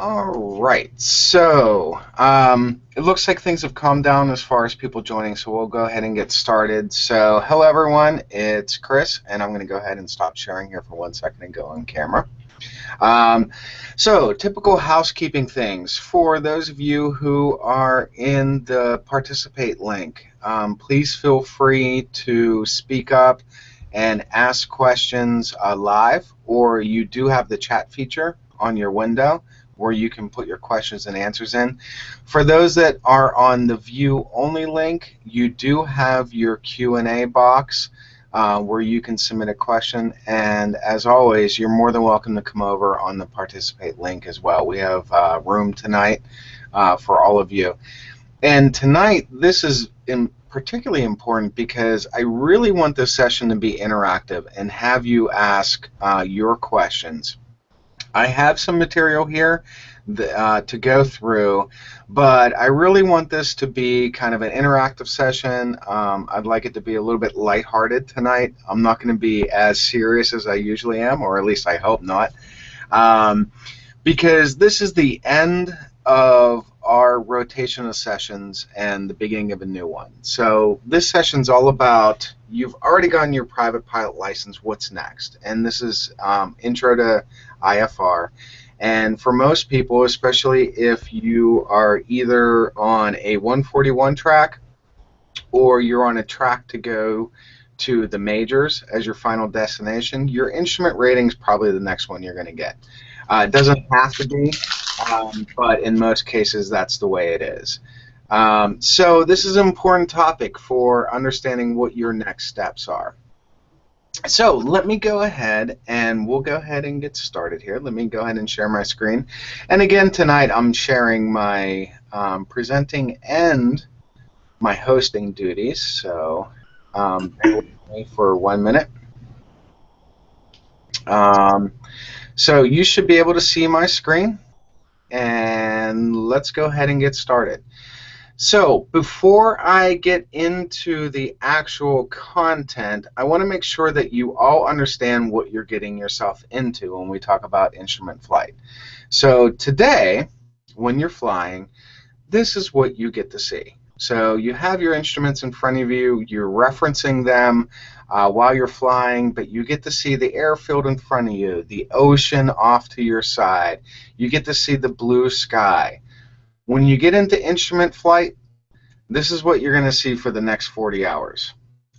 All right, so it looks like things have calmed down as far as people joining, so we'll go ahead and get started. So, hello everyone, it's Chris, and I'm going to go ahead and stop sharing here for 1 second and go on camera. Um, so, typical housekeeping things. For those of you who are in the participate link, please feel free to speak up and ask questions live, or you do have the chat feature on your window where you can put your questions and answers in. For those that are on the view only link, you do have your Q&A box where you can submit a question, and as always, you're more than welcome to come over on the participate link as well. We have room tonight for all of you. And tonight, this is particularly important because I really want this session to be interactive and have you ask your questions. I have some material here to go through, but I really want this to be kind of an interactive session. I'd like it to be a little bit lighthearted tonight. I'm not going to be as serious as I usually am, or at least I hope not, because this is the end of our rotation of sessions and the beginning of a new one. So this session's all about, you've already gotten your private pilot license, what's next? And this is intro to IFR. And for most people, especially if you are either on a 141 track or you're on a track to go to the majors as your final destination, your instrument rating is probably the next one you're going to get. It doesn't have to be, but in most cases, that's the way it is. So this is an important topic for understanding what your next steps are. So let me go ahead and we'll go ahead and get started here. Let me go ahead and share my screen. And again, tonight I'm sharing my presenting and my hosting duties. So bear with me for 1 minute. So you should be able to see my screen. And let's go ahead and get started. So before I get into the actual content, I want to make sure that you all understand what you're getting yourself into when we talk about instrument flight. So today, when you're flying, this is what you get to see. So you have your instruments in front of you, you're referencing them while you're flying, but you get to see the airfield in front of you, the ocean off to your side, you get to see the blue sky. When you get into instrument flight, this is what you're going to see for the next 40 hours.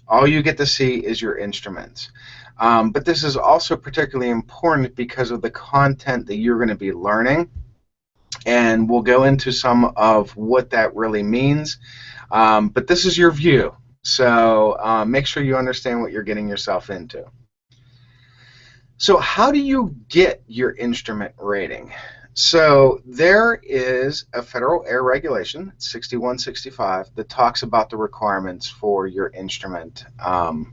All you get to see is your instruments. But this is also particularly important because of the content that you're going to be learning. And we'll go into some of what that really means. But this is your view. So make sure you understand what you're getting yourself into. So how do you get your instrument rating? So there is a federal air regulation, 6165, that talks about the requirements for your instrument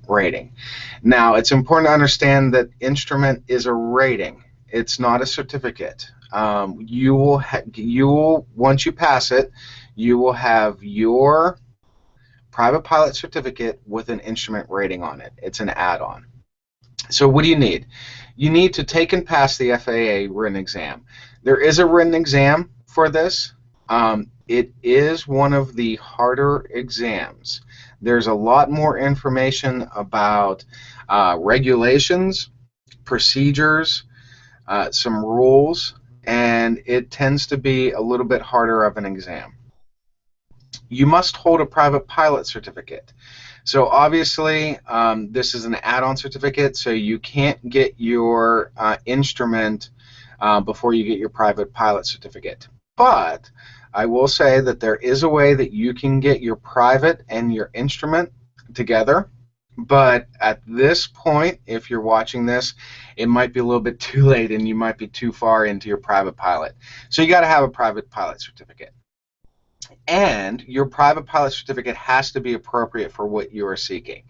rating. Now, it's important to understand that instrument is a rating. It's not a certificate. You will, once you pass it, you will have your private pilot certificate with an instrument rating on it. It's an add-on. So what do you need? You need to take and pass the FAA written exam. There is a written exam for this. It is one of the harder exams. There's a lot more information about regulations, procedures, some rules, and it tends to be a little bit harder of an exam. You must hold a private pilot certificate. So obviously, this is an add-on certificate, so you can't get your instrument before you get your private pilot certificate. But I will say that there is a way that you can get your private and your instrument together. But at this point, if you're watching this, it might be a little bit too late and you might be too far into your private pilot. So you got to have a private pilot certificate. And your private pilot certificate has to be appropriate for what you are seeking.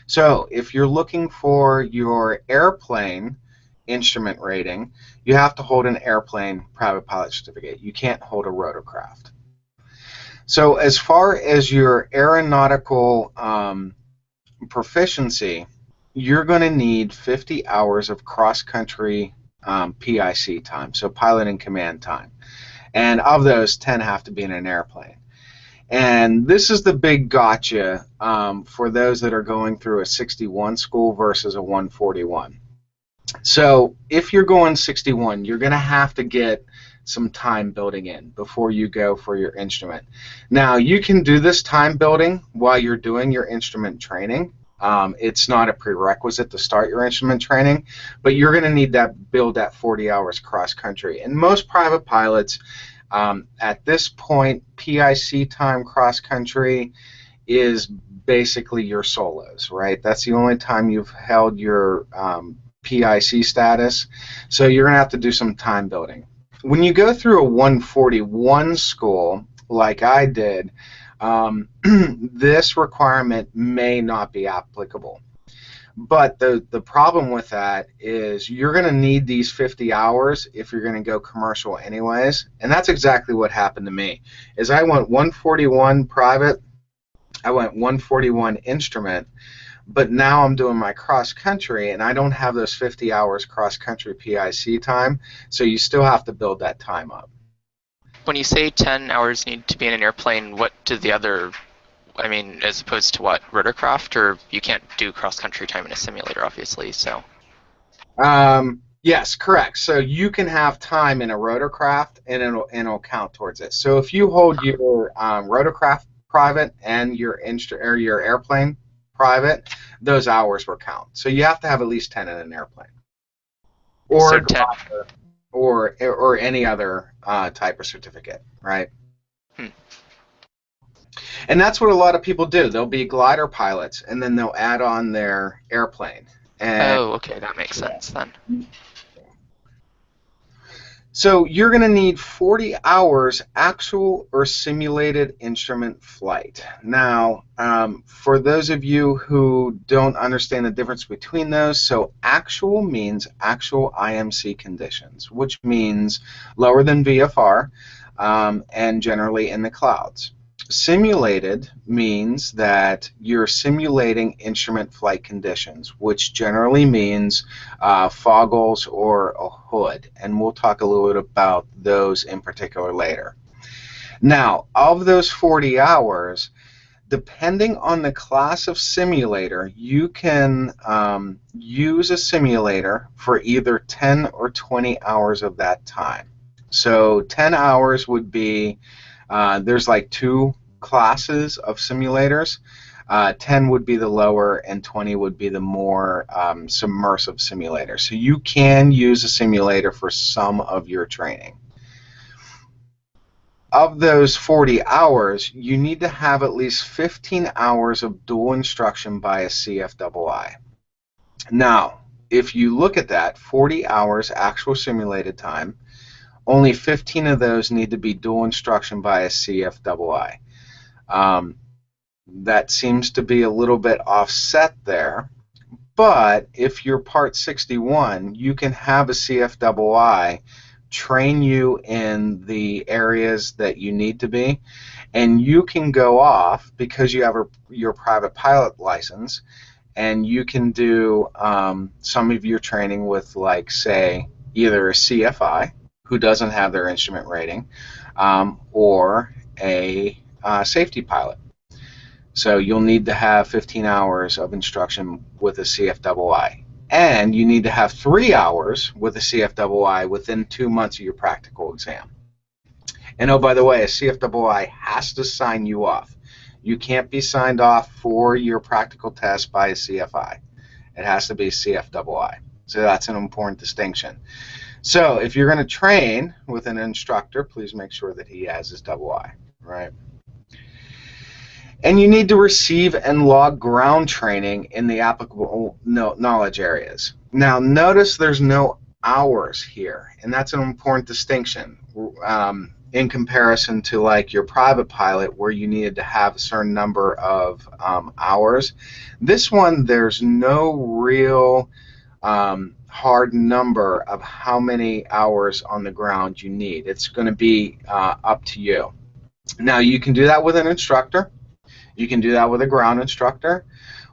So if you're looking for your airplane instrument rating, you have to hold an airplane private pilot certificate. You can't hold a rotorcraft. So as far as your aeronautical proficiency, you're going to need 50 hours of cross-country PIC time, so pilot in command time. And of those, 10 have to be in an airplane. And this is the big gotcha for those that are going through a 61 school versus a 141. So if you're going 61, you're going to have to get some time building in before you go for your instrument. Now, you can do this time building while you're doing your instrument training. It's not a prerequisite to start your instrument training, but you're going to need that build that 40 hours cross country. And most private pilots, at this point, PIC time cross country is basically your solos, right? That's the only time you've held your PIC status, so you're going to have to do some time building. When you go through a 141 school, like I did, this requirement may not be applicable. But the problem with that is you're going to need these 50 hours if you're going to go commercial anyways, and that's exactly what happened to me. Is I went 141 private, I went 141 instrument, but now I'm doing my cross country and I don't have those 50 hours cross country PIC time, so you still have to build that time up. When you say 10 hours need to be in an airplane, what do the other, I mean, as opposed to what, rotorcraft, or you can't do cross country time in a simulator, obviously, so. Yes, correct. So you can have time in a rotorcraft and it'll count towards it. So if you hold your rotorcraft private and your airplane private, those hours will count. So you have to have at least 10 in an airplane, or So 10. or any other type of certificate, right? And that's what a lot of people do. They'll be glider pilots, and then they'll add on their airplane. And oh, okay, that makes sense then. so you're going to need 40 hours actual or simulated instrument flight. Now, for those of you who don't understand the difference between those, so actual means actual IMC conditions, which means lower than VFR and generally in the clouds. Simulated means that you're simulating instrument flight conditions, which generally means foggles or a hood, and we'll talk a little bit about those in particular later. Now, of those 40 hours, depending on the class of simulator, you can use a simulator for either 10 or 20 hours of that time. So 10 hours would be, there's like two classes of simulators. 10 would be the lower and 20 would be the more submersive simulator. So you can use a simulator for some of your training. Of those 40 hours, you need to have at least 15 hours of dual instruction by a CFII. Now, if you look at that, 40 hours actual simulated time, only 15 of those need to be dual instruction by a CFII. That seems to be a little bit offset there, but if you're Part 61, you can have a CFII train you in the areas that you need to be, and you can go off because you have your private pilot license, and you can do some of your training with, like, say, either a CFI who doesn't have their instrument rating, or a safety pilot. So you'll need to have 15 hours of instruction with a CFII. And you need to have 3 hours with a CFII within 2 months of your practical exam. And oh, by the way, a CFII has to sign you off. You can't be signed off for your practical test by a CFI. It has to be CFII. So that's an important distinction. So if you're going to train with an instructor, please make sure that he has his II, right? And you need to receive and log ground training in the applicable knowledge areas. Now, notice there's no hours here, and that's an important distinction in comparison to, like, your private pilot where you needed to have a certain number of hours. This one, there's no real hard number of how many hours on the ground you need. It's going to be up to you. Now, you can do that with an instructor. You can do that with a ground instructor,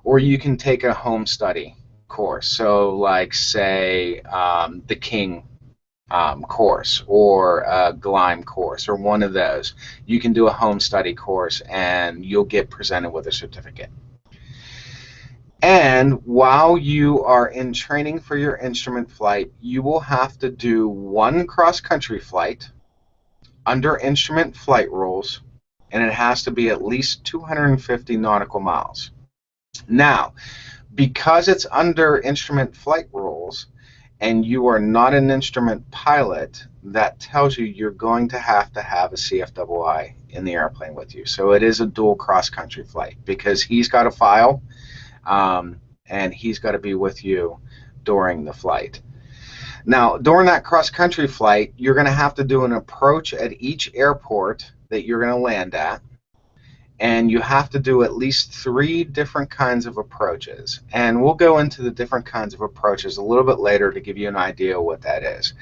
or you can take a home study course. So, like, say, the King course or a Gleim course or one of those. You can do a home study course and you'll get presented with a certificate. And while you are in training for your instrument flight, you will have to do one cross-country flight under instrument flight rules, and it has to be at least 250 nautical miles. Now, because it's under instrument flight rules and you are not an instrument pilot, that tells you you're going to have a CFII in the airplane with you. So it is a dual cross-country flight because he's got a file and he's got to be with you during the flight. Now, during that cross-country flight, you're going to have to do an approach at each airport that you're going to land at, and you have to do at least 3 different kinds of approaches. And we'll go into the different kinds of approaches a little bit later to give you an idea of what that is.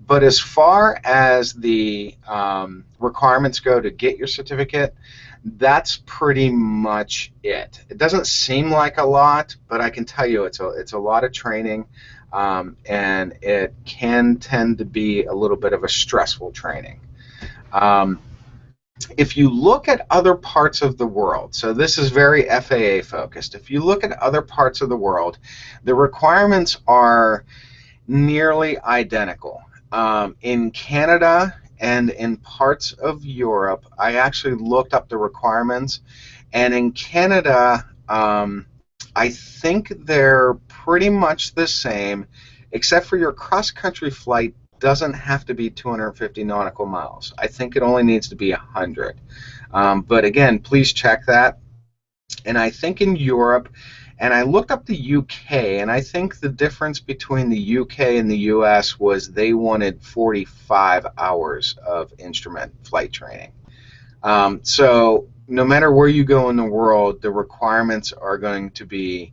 But as far as the requirements go to get your certificate, that's pretty much it. It doesn't seem like a lot, but I can tell you it's a lot of training, and it can tend to be a little bit of a stressful training. If you look at other parts of the world, so this is very FAA focused, if you look at other parts of the world, the requirements are nearly identical. In Canada and in parts of Europe, I actually looked up the requirements, and in Canada, I think they're pretty much the same, except for your cross-country flight doesn't have to be 250 nautical miles. I think it only needs to be 100. But again, please check that. And I think in Europe, and I looked up the UK, and I think the difference between the UK and the US was they wanted 45 hours of instrument flight training. So no matter where you go in the world, the requirements are going to be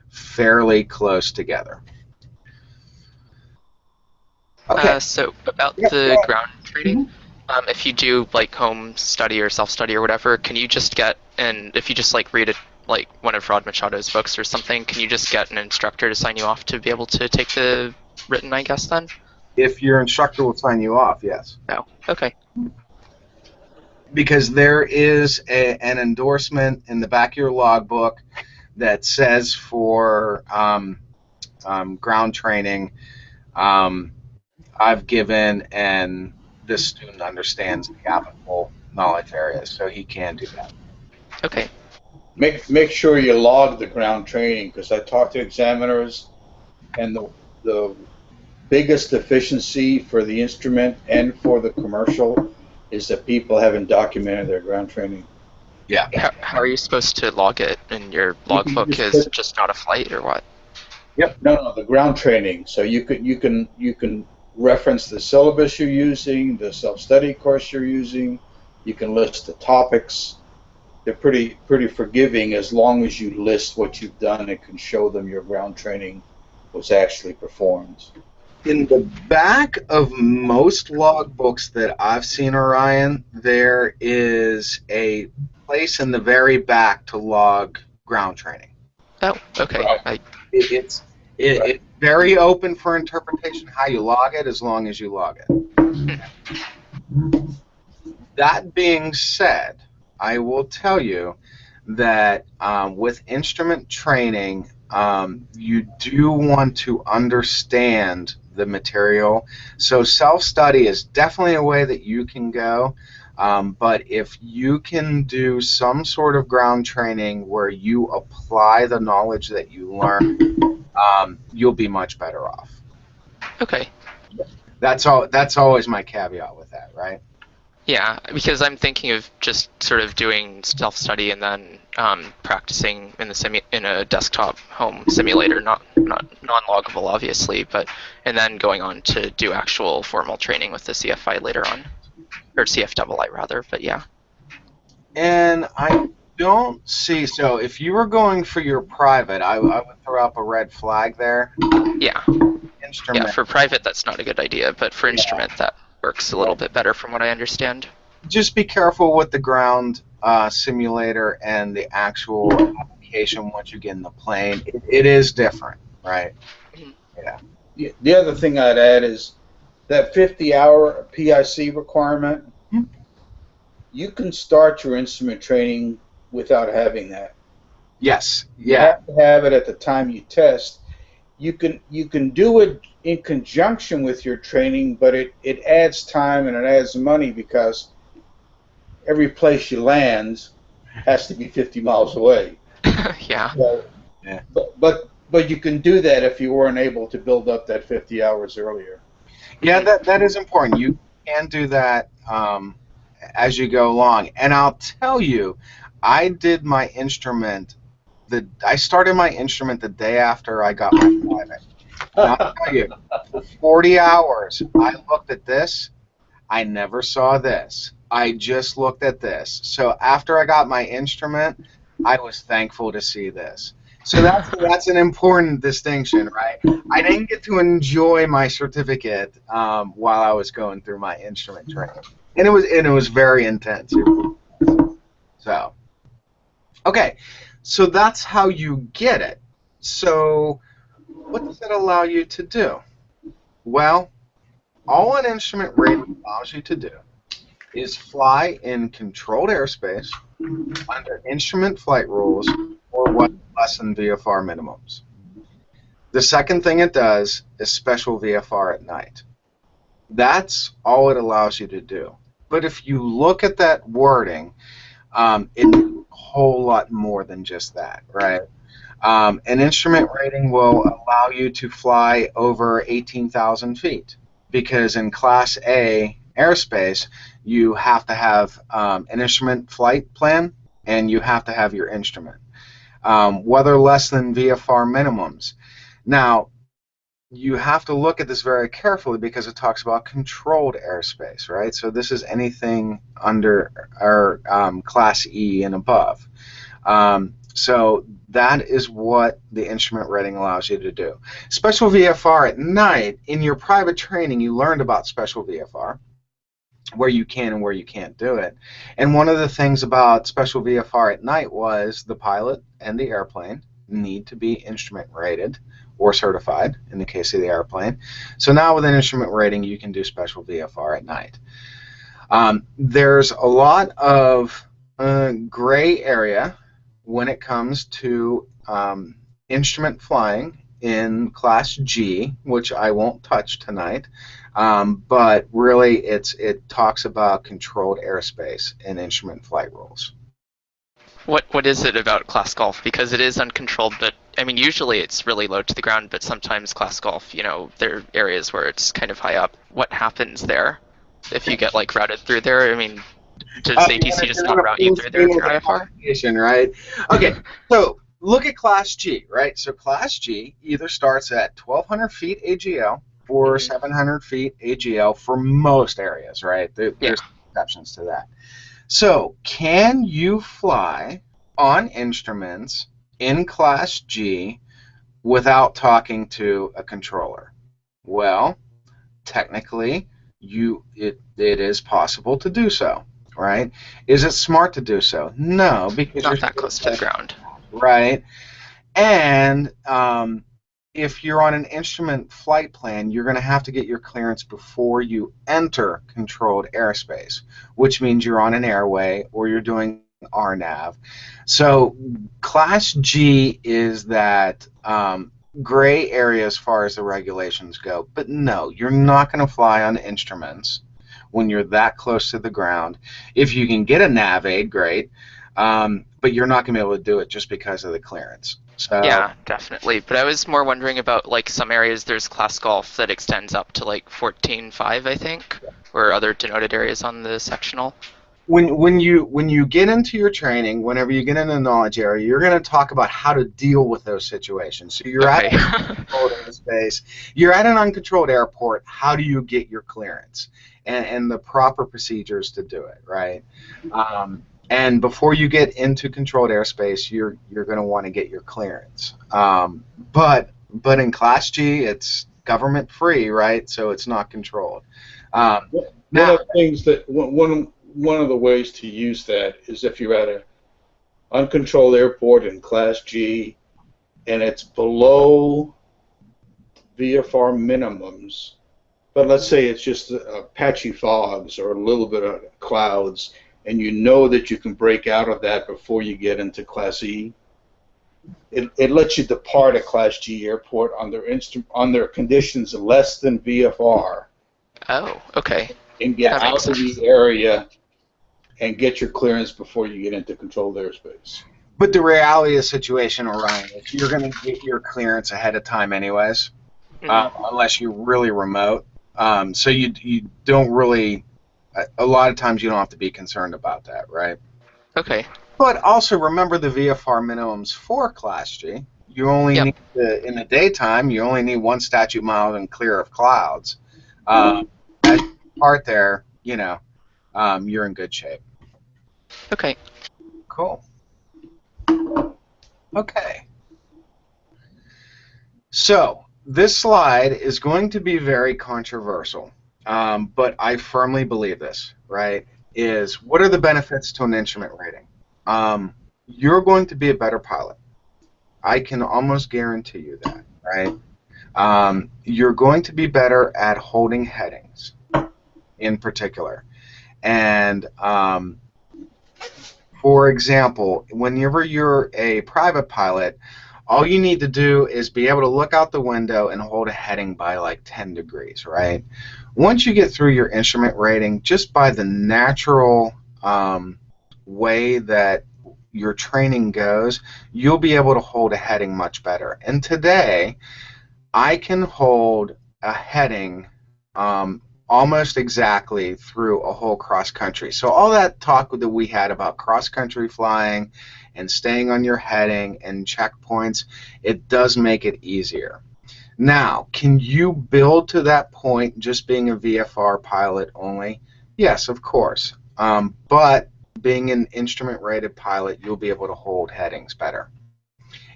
fairly close together. Okay. So about the ground training, if you do like home study or self-study or whatever, can you just get, and if you just like read it, like one of Rod Machado's books or something, can you just get an instructor to sign you off to be able to take the written, I guess, then? If your instructor will sign you off, yes. No. Okay. Because there is an endorsement in the back of your logbook that says for ground training, I've given, and this student understands the applicable knowledge areas, so he can do that. Okay. Make sure you log the ground training, because I talked to examiners, and the biggest deficiency for the instrument and for the commercial is that people haven't documented their ground training. Yeah. How are you supposed to log it in your logbook? Is just not a flight or what? Yep. No, the ground training. So you can reference the syllabus you're using, the self-study course you're using. You can list the topics. They're pretty forgiving as long as you list what you've done and can show them your ground training was actually performed. In the back of most logbooks that I've seen, Orion, there is a place in the very back to log ground training. Oh, okay. Right. It's very open for interpretation how you log it, as long as you log it. That being said, I will tell you that with instrument training, you do want to understand the material. So self-study is definitely a way that you can go, but if you can do some sort of ground training where you apply the knowledge that you learn, you'll be much better off. Okay. That's always my caveat with that, right? Yeah, because I'm thinking of just sort of doing self-study and then practicing in a desktop home simulator, not non-loggable, obviously, and then going on to do actual formal training with the CFI later on, or CFII rather. But yeah. And I don't see. So if you were going for your private, I would throw up a red flag there. Yeah. Instrument. Yeah, for private that's not a good idea, but for instrument that works a little bit better from what I understand. Just be careful with the ground simulator and the actual application once you get in the plane. It is different. right? Mhm. Yeah. The other thing I'd add is that 50-hour PIC requirement. Hmm. You can start your instrument training without having that. Yes. You Yeah. have to have it at the time you test. You can do it in conjunction with your training, but it adds time and it adds money because every place you land has to be 50 miles away. Yeah. So, Yeah. but you can do that if you weren't able to build up that 50 hours earlier. Yeah. Mhm. That is important. You can do that as you go along. And I'll tell you, I did my instrument. I started my instrument the day after I got my private. And I'll tell you, for 40 hours, I looked at this. I never saw this. I just looked at this. So after I got my instrument, I was thankful to see this. So that's an important distinction, right? I didn't get to enjoy my certificate while I was going through my instrument training, and it was very intense. So okay, so that's how you get it. So what does it allow you to do? Well, all an instrument rating allows you to do is fly in controlled airspace under instrument flight rules or what less than VFR minimums. The second thing it does is special VFR at night. That's all it allows you to do. But if you look at that wording, it means a whole lot more than just that, right? An instrument rating will allow you to fly over 18,000 feet because in Class A airspace, you have to have an instrument flight plan and you have to have your instrument. Whether less than VFR minimums. Now, you have to look at this very carefully because it talks about controlled airspace, right? So this is anything under our Class E and above. So that is what the instrument rating allows you to do. Special VFR at night, in your private training, you learned about special VFR, where you can and where you can't do it. And one of the things about special VFR at night was the pilot and the airplane need to be instrument rated or certified in the case of the airplane. So now with an instrument rating, you can do special VFR at night. There's a lot of gray area when it comes to instrument flying in Class G, which I won't touch tonight. But really, it talks about controlled airspace and instrument flight rules. What is it about class golf? Because it is uncontrolled, but I mean usually it's really low to the ground, but sometimes class golf, there are areas where it's kind of high up. What happens there if you get like routed through there? I mean, does ATC just You're not gonna route you full through there screen with with your the IFR? application, right? Okay, so look at Class G, right? So Class G either starts at 1,200 feet AGL or 700 feet AGL for most areas, right? Yeah. There's exceptions to that. So, can you fly on instruments in Class G without talking to a controller? Well, technically, it is possible to do so, right? Is it smart to do so? No, because you're Not that close to the ground. right. And if you're on an instrument flight plan, you're going to have to get your clearance before you enter controlled airspace, which means you're on an airway or you're doing RNAV. So Class G is that gray area as far as the regulations go. But no, you're not going to fly on instruments when you're that close to the ground. If you can get a nav aid, great. But you're not going to be able to do it just because of the clearance. So Yeah, definitely. But I was more wondering about like some areas there's class golf that extends up to like 14.5, I think, or other denoted areas on the sectional. when you get into your training, whenever you get in the knowledge area, you're going to talk about how to deal with those situations. So you're Okay. at an uncontrolled airspace, you're at an uncontrolled airport. How do you get your clearance and the proper procedures to do it, right? And before you get into controlled airspace, you're going to want to get your clearance. But in Class G, it's government free, right? So it's not controlled. One Now, of the things that one of the ways to use that is if you're at an uncontrolled airport in Class G and it's below VFR minimums, but let's say it's just patchy fogs or a little bit of clouds, and you know that you can break out of that before you get into Class E. It lets you depart a Class G airport on their conditions less than VFR. Oh, okay. And get That makes out of sense. the area and get your clearance before you get into controlled airspace. But the reality of the situation, Orion, is you're going to get your clearance ahead of time anyways, unless you're really remote. So you don't really, a lot of times you don't have to be concerned about that, right? Okay. But also remember the VFR minimums for Class G. You only Yep. need, in the daytime, you only need 1 statute mile and clear of clouds. As you depart there, you're in good shape. Okay. Cool. Okay. So this slide is going to be very controversial, but I firmly believe this, right, is what are the benefits to an instrument rating? You're going to be a better pilot. I can almost guarantee you that, right? You're going to be better at holding headings in particular. And for example, whenever you're a private pilot, all you need to do is be able to look out the window and hold a heading by like 10 degrees, right? Once you get through your instrument rating, just by the natural way that your training goes, you'll be able to hold a heading much better. And today, I can hold a heading almost exactly through a whole cross country. So all that talk that we had about cross country flying and staying on your heading and checkpoints, it does make it easier. Now, can you build to that point just being a VFR pilot only? Yes, of course. But being an instrument rated pilot, you'll be able to hold headings better.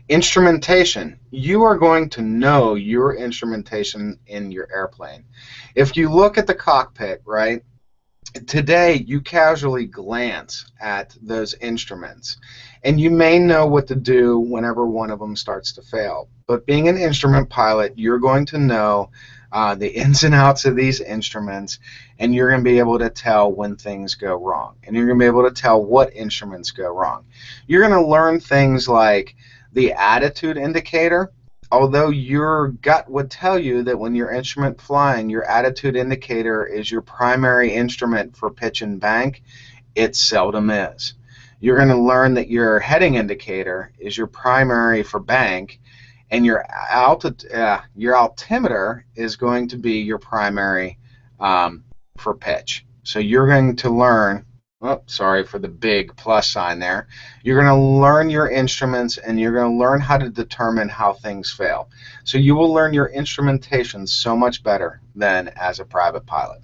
Instrumentation. You are going to know your instrumentation in your airplane. If you look at the cockpit, right, today you casually glance at those instruments, and you may know what to do whenever one of them starts to fail. But being an instrument pilot, you're going to know the ins and outs of these instruments, and you're going to be able to tell when things go wrong, and you're going to be able to tell what instruments go wrong. You're going to learn things like the attitude indicator. Although your gut would tell you that when you're instrument flying, your attitude indicator is your primary instrument for pitch and bank, it seldom is. You're going to learn that your heading indicator is your primary for bank, and your altimeter is going to be your primary for pitch. So you're going to learn, oh, sorry for the big plus sign there. You're going to learn your instruments, and you're going to learn how to determine how things fail. So you will learn your instrumentation so much better than as a private pilot.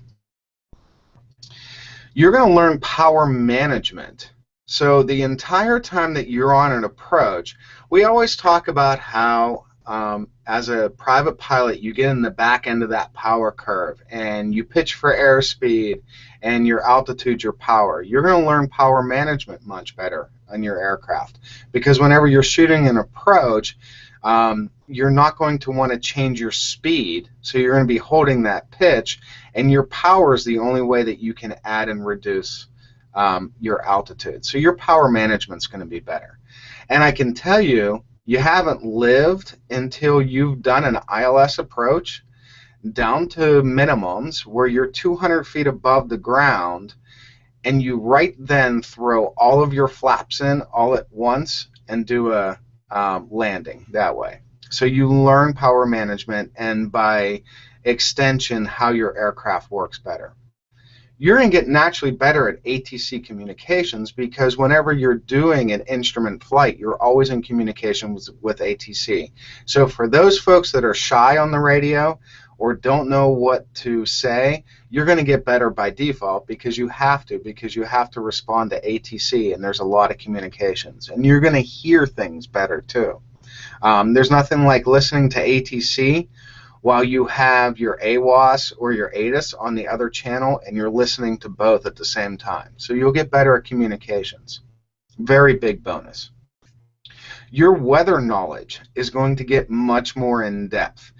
You're going to learn power management. So the entire time that you're on an approach, we always talk about how as a private pilot, you get in the back end of that power curve, and you pitch for airspeed, and your altitude, your power. You're going to learn power management much better on your aircraft, because whenever you're shooting an approach, you're not going to want to change your speed, so you're going to be holding that pitch, and your power is the only way that you can add and reduce your altitude. So your power management's going to be better. And I can tell you, you haven't lived until you've done an ILS approach down to minimums where you're 200 feet above the ground, and you right then throw all of your flaps in all at once and do a landing that way. So you learn power management, and by extension, how your aircraft works better. You're going to get naturally better at ATC communications, because whenever you're doing an instrument flight, you're always in communication with ATC. So for those folks that are shy on the radio or don't know what to say, you're going to get better by default, because you have to respond to ATC, and there's a lot of communications. And you're going to hear things better too. There's nothing like listening to ATC while you have your AWOS or your ATIS on the other channel, and you're listening to both at the same time. So you'll get better at communications. Very big bonus. Your weather knowledge is going to get much more in depth.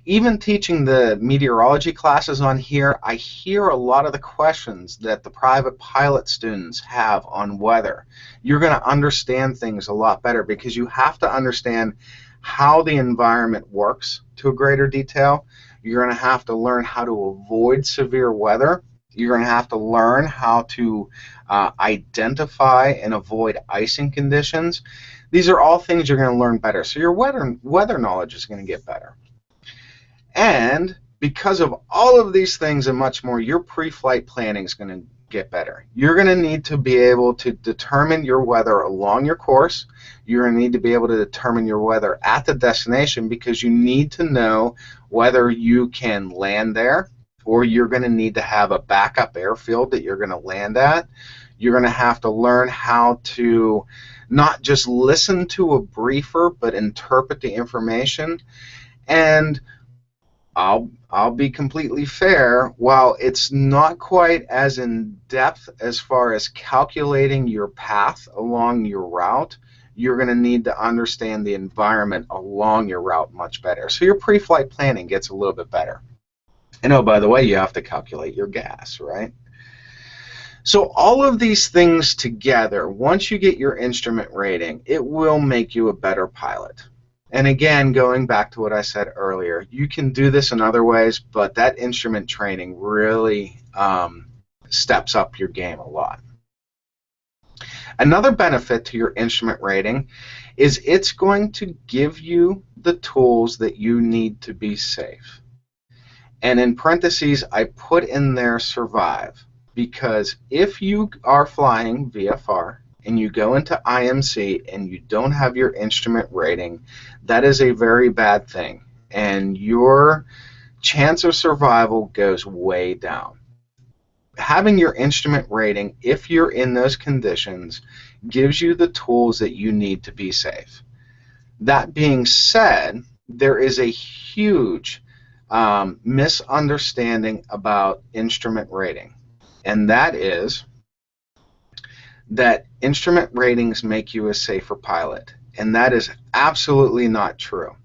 Even teaching the meteorology classes on here, I hear a lot of the questions that the private pilot students have on weather. You're going to understand things a lot better because you have to understand how the environment works to a greater detail. You're going to have to learn how to avoid severe weather. You're going to have to learn how to identify and avoid icing conditions. These are all things you're going to learn better. So your weather knowledge is going to get better. And because of all of these things and much more, your pre-flight planning is going to get better. You're going to need to be able to determine your weather along your course. You're going to need to be able to determine your weather at the destination because you need to know whether you can land there or you're going to need to have a backup airfield that you're going to land at. You're going to have to learn how to not just listen to a briefer but interpret the information. And I'll be completely fair, while it's not quite as in depth as far as calculating your path along your route, you're going to need to understand the environment along your route much better. So your pre-flight planning gets a little bit better. And oh, by the way, you have to calculate your gas, right? So all of these things together, once you get your instrument rating, it will make you a better pilot. And again, going back to what I said earlier, you can do this in other ways, but that instrument training really steps up your game a lot. Another benefit to your instrument rating is it's going to give you the tools that you need to be safe. And in parentheses, I put in there survive, because if you are flying VFR and you go into IMC and you don't have your instrument rating, that is a very bad thing, and your chance of survival goes way down. Having your instrument rating, if you're in those conditions, gives you the tools that you need to be safe. That being said, there is a huge misunderstanding about instrument rating, and that is that instrument ratings make you a safer pilot, and that is absolutely not true.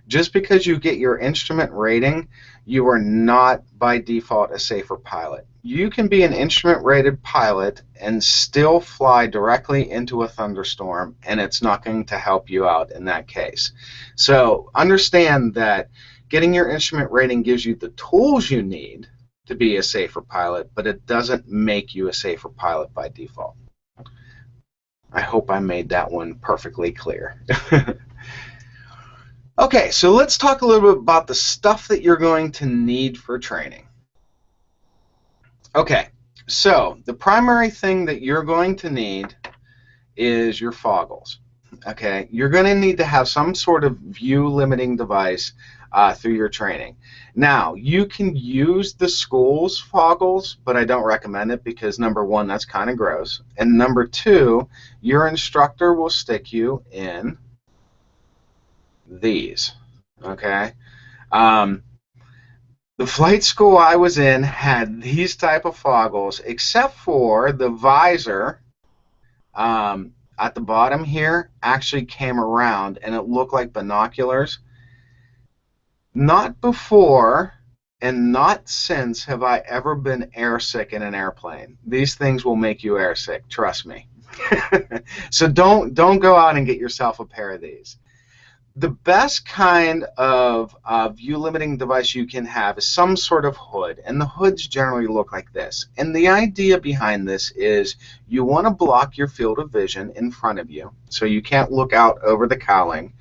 Just because you get your instrument rating, you are not by default a safer pilot. You can be an instrument rated pilot and still fly directly into a thunderstorm, and it's not going to help you out in that case. So understand that getting your instrument rating gives you the tools you need to be a safer pilot, but it doesn't make you a safer pilot by default. I hope I made that one perfectly clear. Okay, so let's talk a little bit about the stuff that you're going to need for training. Okay, so the primary thing that you're going to need is your foggles. Okay, you're going to need to have some sort of view limiting device through your training. Now, you can use the school's foggles, but I don't recommend it because, number one, that's kind of gross, and number two, your instructor will stick you in these. Okay, the flight school I was in had these type of foggles, except for the visor at the bottom here actually came around and it looked like binoculars. Not before and not since have I ever been airsick in an airplane. These things will make you airsick, trust me. So don't go out and get yourself a pair of these. The best kind of view limiting device you can have is some sort of hood, and the hoods generally look like this. And the idea behind this is you want to block your field of vision in front of you so you can't look out over the cowling,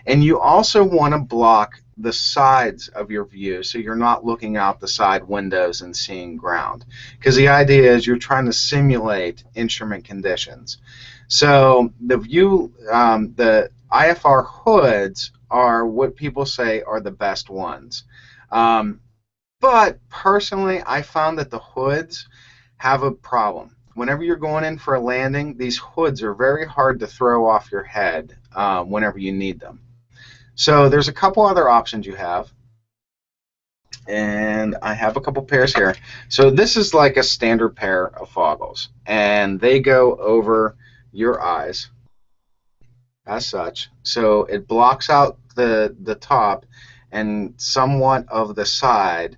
and you also want to block the sides of your view so you're not looking out the side windows and seeing ground, because the idea is you're trying to simulate instrument conditions. So the IFR hoods are what people say are the best ones. But personally, I found that the hoods have a problem. Whenever you're going in for a landing, these hoods are very hard to throw off your head whenever you need them. So there's a couple other options you have. And I have a couple pairs here. So this is like a standard pair of foggles, and they go over your eyes as such, so it blocks out the top, and somewhat of the side,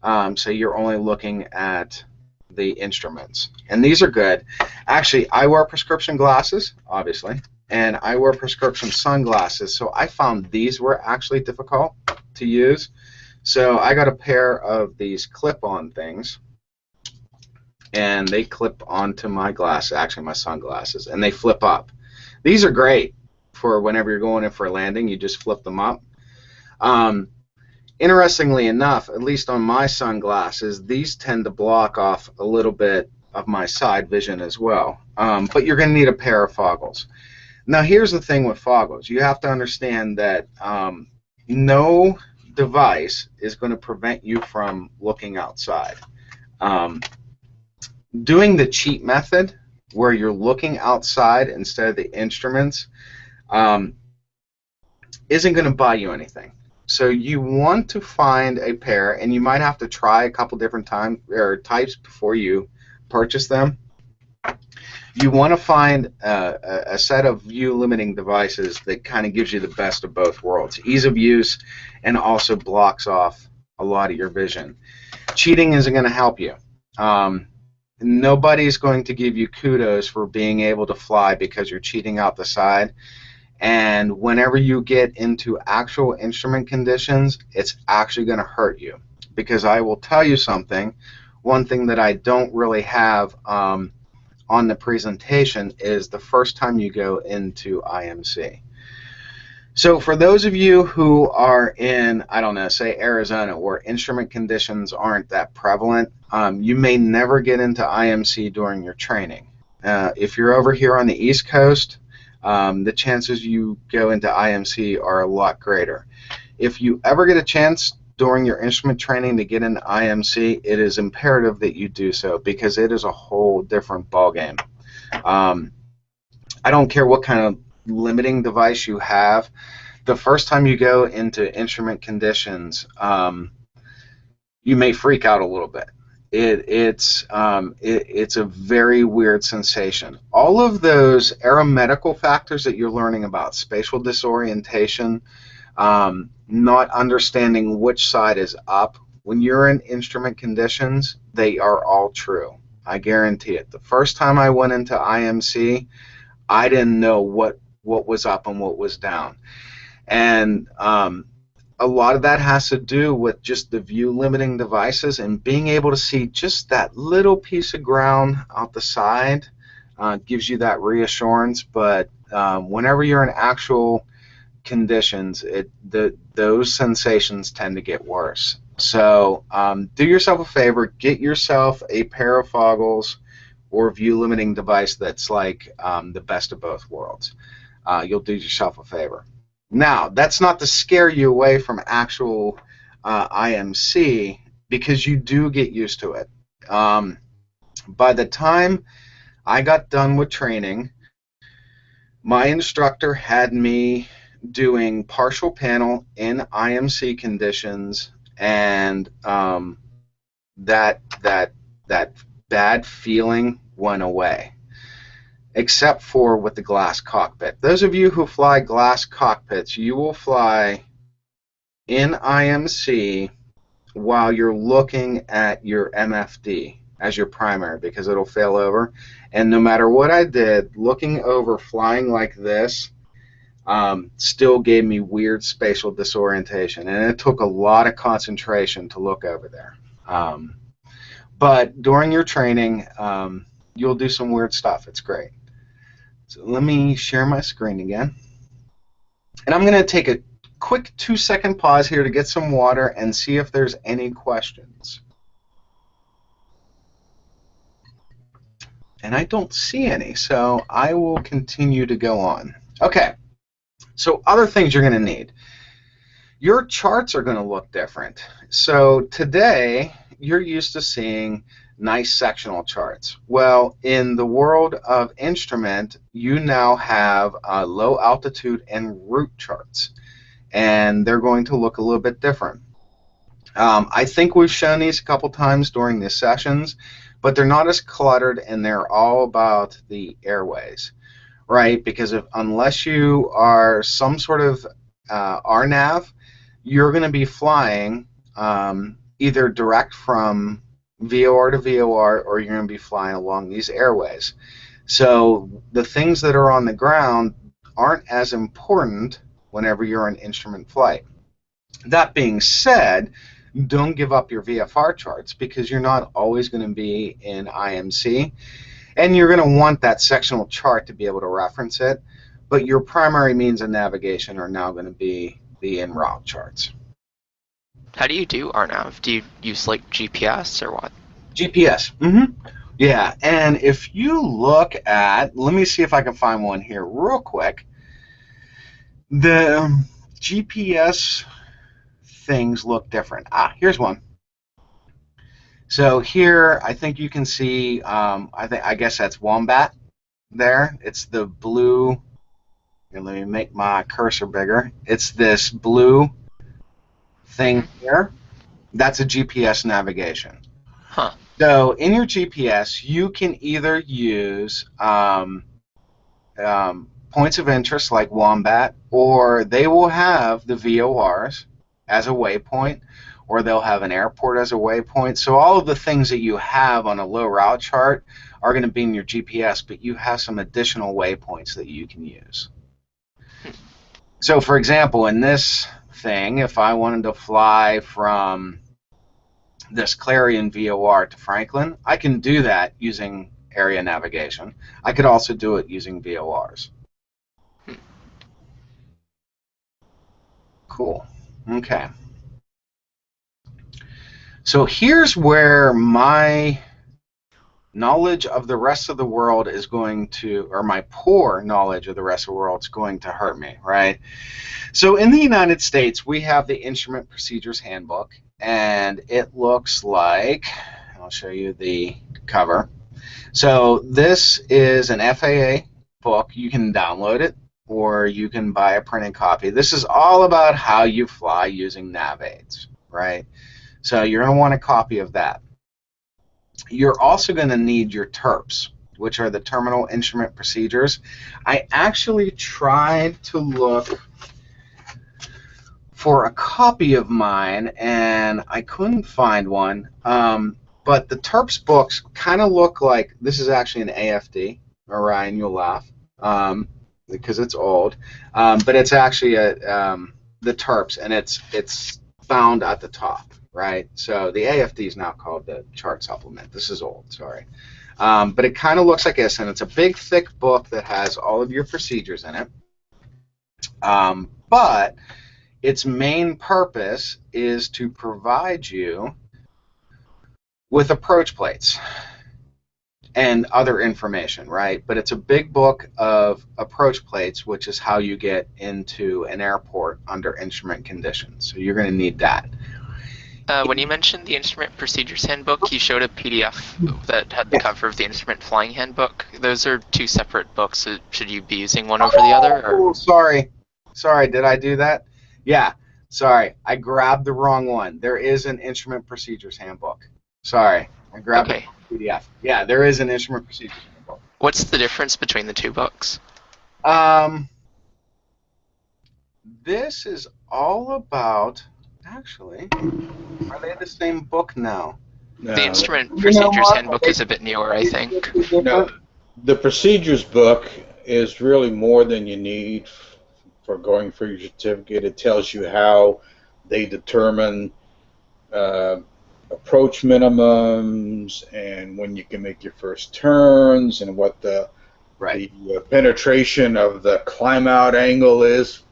so you're only looking at the instruments. And these are good. Actually, I wear prescription glasses, obviously, and I wear prescription sunglasses, so I found these were actually difficult to use. So I got a pair of these clip-on things, and they clip onto my glasses, actually my sunglasses, and they flip up. These are great for whenever you're going in for a landing. You just flip them up. Interestingly enough, at least on my sunglasses, these tend to block off a little bit of my side vision as well. But you're going to need a pair of foggles. Now here's the thing with foggles. You have to understand that no device is going to prevent you from looking outside. Doing the cheat method, where you're looking outside instead of the instruments, isn't going to buy you anything. So you want to find a pair, and you might have to try a couple different types before you purchase them. You want to find a set of view-limiting devices that kind of gives you the best of both worlds. Ease of use, and also blocks off a lot of your vision. Cheating isn't going to help you. Nobody's going to give you kudos for being able to fly because you're cheating out the side. And whenever you get into actual instrument conditions, it's actually going to hurt you. Because I will tell you something, one thing that I don't really have on the presentation is the first time you go into IMC. So for those of you who are in, I don't know, say Arizona, where instrument conditions aren't that prevalent, you may never get into IMC during your training. If you're over here on the East Coast, the chances you go into IMC are a lot greater. If you ever get a chance during your instrument training to get into IMC, it is imperative that you do so, because it is a whole different ballgame. I don't care what kind of limiting device you have. The first time you go into instrument conditions, you may freak out a little bit. It's a very weird sensation. All of those aeromedical factors that you're learning about, spatial disorientation, not understanding which side is up, when you're in instrument conditions, they are all true. I guarantee it. The first time I went into IMC, I didn't know what was up and what was down. And a lot of that has to do with just the view limiting devices, and being able to see just that little piece of ground out the side gives you that reassurance. But whenever you're in actual conditions, those sensations tend to get worse. So do yourself a favor, get yourself a pair of foggles or view limiting device that's like the best of both worlds. You'll do yourself a favor. Now, that's not to scare you away from actual IMC, because you do get used to it. By the time I got done with training, my instructor had me doing partial panel in IMC conditions, and that bad feeling went away. Except for with the glass cockpit. Those of you who fly glass cockpits, you will fly in IMC while you're looking at your MFD as your primary, because it'll fail over. And no matter what I did, looking over, flying like this, still gave me weird spatial disorientation. And it took a lot of concentration to look over there. But during your training, you'll do some weird stuff. It's great. So let me share my screen again. And I'm going to take a quick 2-second pause here to get some water and see if there's any questions. And I don't see any, so I will continue to go on. Okay, so other things you're going to need. Your charts are going to look different. So today, you're used to seeing nice sectional charts. Well, in the world of instrument, you now have low altitude and route charts, and they're going to look a little bit different. I think we've shown these a couple times during the sessions, but they're not as cluttered, and they're all about the airways, right? Because unless you are some sort of RNAV, you're going to be flying either direct from VOR to VOR, or you're going to be flying along these airways. So the things that are on the ground aren't as important whenever you're in instrument flight. That being said, don't give up your VFR charts, because you're not always going to be in IMC, and you're going to want that sectional chart to be able to reference it, but your primary means of navigation are now going to be the en route charts. How do you do RNAV? Do you use like GPS or what? GPS. Yeah, and if you look at, let me see if I can find one here real quick. The GPS things look different. Here's one. So here, I think you can see, I guess that's Wombat there. It's the blue. Here, let me make my cursor bigger. It's this blue thing here. That's a GPS navigation. Huh. So in your GPS, you can either use points of interest like Wombat, or they will have the VORs as a waypoint, or they'll have an airport as a waypoint. So all of the things that you have on a low route chart are going to be in your GPS, but you have some additional waypoints that you can use. So for example, in this thing, if I wanted to fly from this Clarion VOR to Franklin, I can do that using area navigation. I could also do it using VORs. Cool. Okay. So here's where my knowledge of the rest of the world is going to, or my poor knowledge of the rest of the world is going to hurt me, right? So in the United States, we have the Instrument Procedures Handbook, and it looks like, I'll show you the cover. So this is an FAA book. You can download it, or you can buy a printed copy. This is all about how you fly using NavAids, right? So you're going to want a copy of that. You're also going to need your TIRPs, which are the Terminal Instrument Procedures. I actually tried to look for a copy of mine, and I couldn't find one. But the TIRPs books kind of look like, this is actually an AFD. Orion, you'll laugh, because it's old. But it's actually the TIRPs, and it's found at the top, right? So the AFD is now called the chart supplement. This is old, sorry. But it kind of looks like this, and it's a big, thick book that has all of your procedures in it. But its main purpose is to provide you with approach plates and other information, right? But it's a big book of approach plates, which is how you get into an airport under instrument conditions. So you're going to need that. When you mentioned the Instrument Procedures Handbook, you showed a PDF that had the cover of the Instrument Flying Handbook. Those are two separate books. So should you be using one over the other? Or? Oh, sorry. Sorry, did I do that? Yeah, sorry. I grabbed the wrong one. There is an Instrument Procedures Handbook. Sorry, I grabbed the PDF. Yeah, there is an Instrument Procedures Handbook. What's the difference between the two books? This is all about... Actually, are they the same book now? No, the Instrument Procedures Handbook is a bit newer, I think. No, the Procedures book is really more than you need for going for your certificate. It tells you how they determine approach minimums and when you can make your first turns and what the penetration of the climb out angle is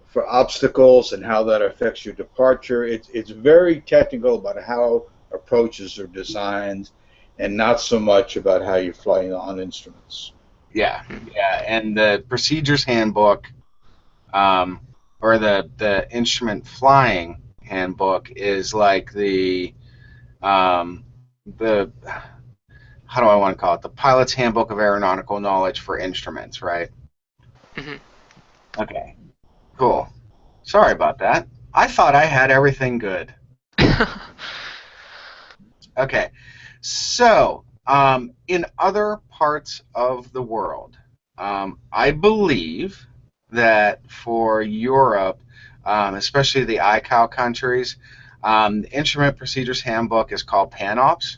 for obstacles and how that affects your departure. It's very technical about how approaches are designed and not so much about how you fly on instruments. Yeah, yeah, and the Procedures Handbook, or the Instrument Flying Handbook, is like the how do I want to call it? The Pilot's Handbook of Aeronautical Knowledge for Instruments, right? Mm-hmm. Okay, cool. Sorry about that. I thought I had everything good. Okay, so in other parts of the world, I believe that for Europe, especially the ICAO countries. The Instrument Procedures Handbook is called PANOPS,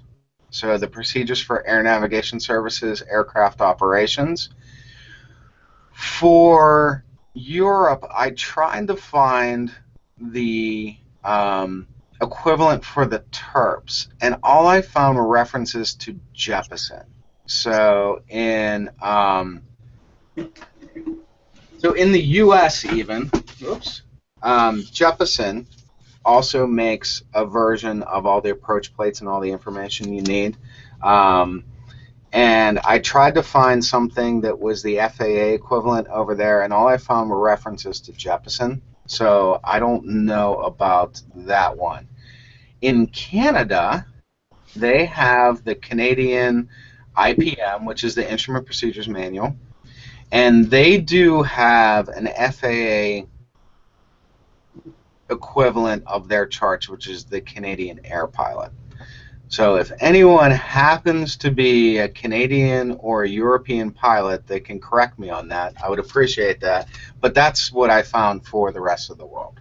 so the Procedures for Air Navigation Services, Aircraft Operations. For Europe, I tried to find the equivalent for the TERPs, and all I found were references to Jeppesen. So in the U.S. even, Jeppesen also makes a version of all the approach plates and all the information you need. And I tried to find something that was the FAA equivalent over there, and all I found were references to Jeppesen. So I don't know about that one. In Canada, they have the Canadian IPM, which is the Instrument Procedures Manual, and they do have an FAA equivalent of their charts, which is the Canadian Air Pilot. So if anyone happens to be a Canadian or a European pilot, they can correct me on that. I would appreciate that. But that's what I found for the rest of the world.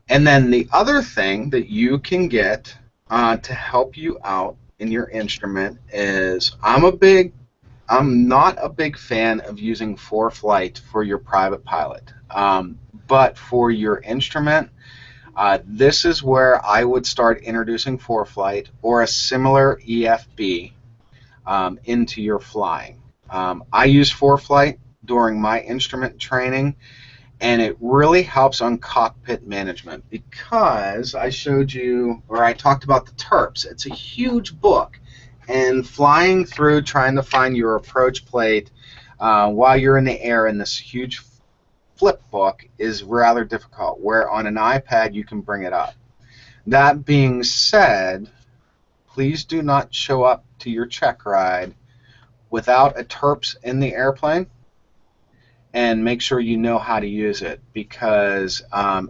And then the other thing that you can get to help you out in your instrument is I'm not a big fan of using ForeFlight for your private pilot. But for your instrument, this is where I would start introducing ForeFlight or a similar EFB into your flying. I use ForeFlight during my instrument training, and it really helps on cockpit management because I showed you, or I talked about the TERPs. It's a huge book, and flying through trying to find your approach plate while you're in the air in this huge flip book is rather difficult, where on an iPad you can bring it up. That being said, please do not show up to your check ride without a TERPs in the airplane, and make sure you know how to use it, because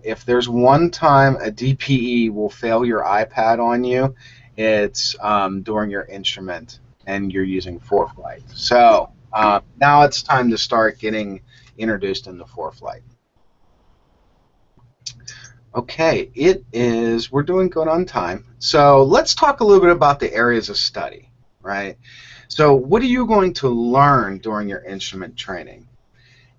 if there's one time a DPE will fail your iPad on you, it's during your instrument and you're using ForeFlight. So now it's time to start getting introduced into ForeFlight. Okay, we're doing good on time. So let's talk a little bit about the areas of study, right? So what are you going to learn during your instrument training?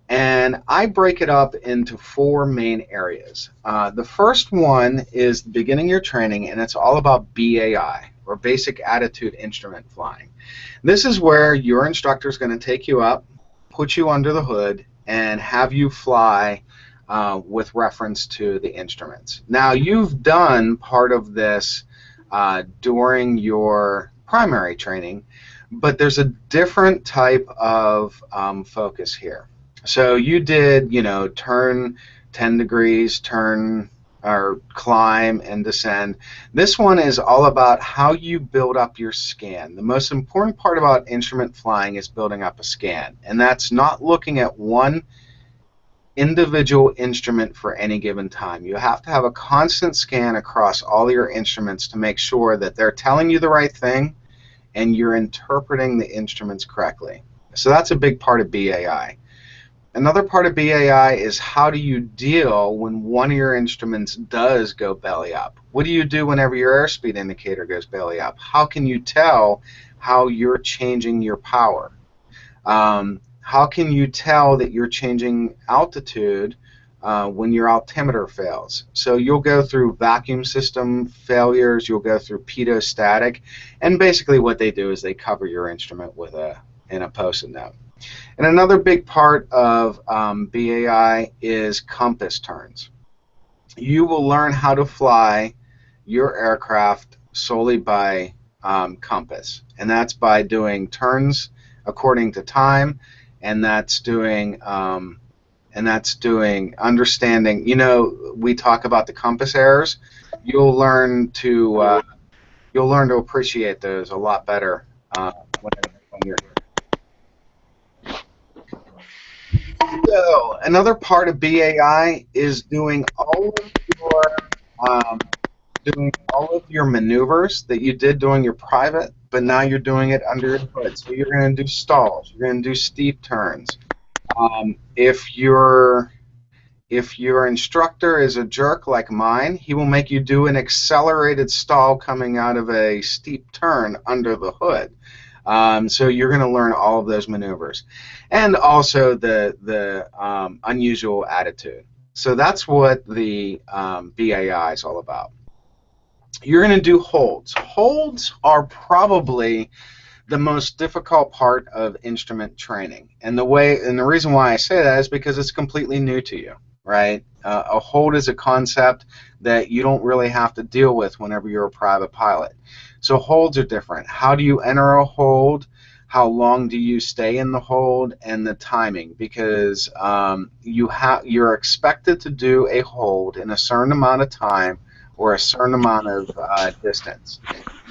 And I break it up into 4 main areas. The first one is beginning your training, and it's all about BAI, or Basic Attitude Instrument Flying. This is where your instructor is going to take you up, put you under the hood, and have you fly with reference to the instruments. Now, you've done part of this during your primary training, but there's a different type of focus here. So you did, turn 10 degrees, turn or climb and descend. This one is all about how you build up your scan. The most important part about instrument flying is building up a scan, and that's not looking at one individual instrument for any given time. You have to have a constant scan across all your instruments to make sure that they're telling you the right thing and you're interpreting the instruments correctly. So that's a big part of BAI. Another part of BAI is how do you deal when one of your instruments does go belly up? What do you do whenever your airspeed indicator goes belly up? How can you tell how you're changing your power? How can you tell that you're changing altitude when your altimeter fails? So you'll go through vacuum system failures, you'll go through pitot-static, and basically what they do is they cover your instrument with in a Post-it note. And another big part of BAI is compass turns. You will learn how to fly your aircraft solely by compass, and that's by doing turns according to time, and that's doing understanding. We talk about the compass errors. You'll learn to appreciate those a lot better when you're here. So another part of BAI is doing all of your maneuvers that you did during your private, but now you're doing it under your hood. So you're going to do stalls, you're going to do steep turns, If your instructor is a jerk like mine, he will make you do an accelerated stall coming out of a steep turn under the hood. So you're going to learn all of those maneuvers, and also the unusual attitude. So that's what the BAI is all about. You're going to do holds. Holds are probably the most difficult part of instrument training, and the reason why I say that is because it's completely new to you, right? A hold is a concept that you don't really have to deal with whenever you're a private pilot. So holds are different. How do you enter a hold? How long do you stay in the hold? And the timing, because you're expected to do a hold in a certain amount of time or a certain amount of distance.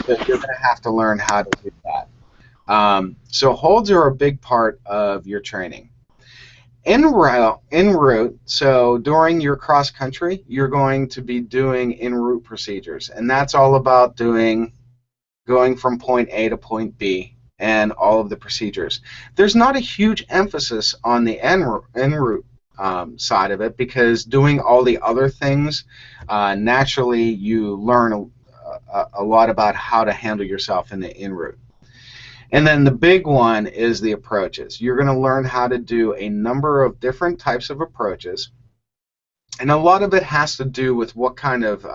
So you're going to have to learn how to do that. So holds are a big part of your training. En route, so during your cross country, you're going to be doing en route procedures, and that's all about going from point A to point B and all of the procedures. There's not a huge emphasis on the en route side of it, because doing all the other things, naturally you learn a lot about how to handle yourself in the en route. And then the big one is the approaches. You're going to learn how to do a number of different types of approaches, and a lot of it has to do with what kind of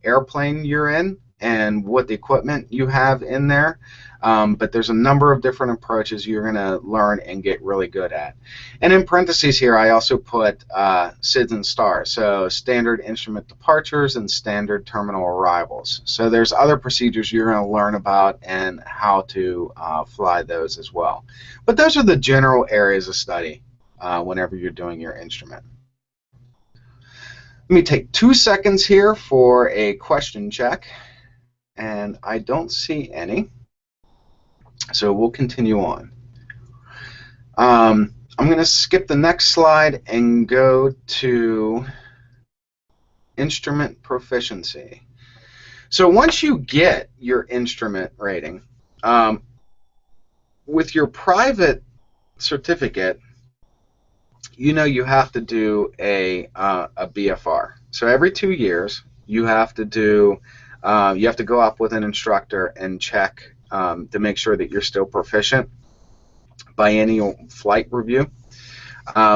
airplane you're in and what the equipment you have in there. But there's a number of different approaches you're going to learn and get really good at. And in parentheses here, I also put SIDS and STARS, so standard instrument departures and standard terminal arrivals. So there's other procedures you're going to learn about and how to fly those as well. But those are the general areas of study whenever you're doing your instrument. Let me take 2 seconds here for a question check, and I don't see any. So we'll continue on. I'm going to skip the next slide and go to instrument proficiency. So once you get your instrument rating, with your private certificate, you know you have to do a BFR. So every 2 years, you have to do you have to go up with an instructor and check to make sure that you're still proficient. Biennial flight review.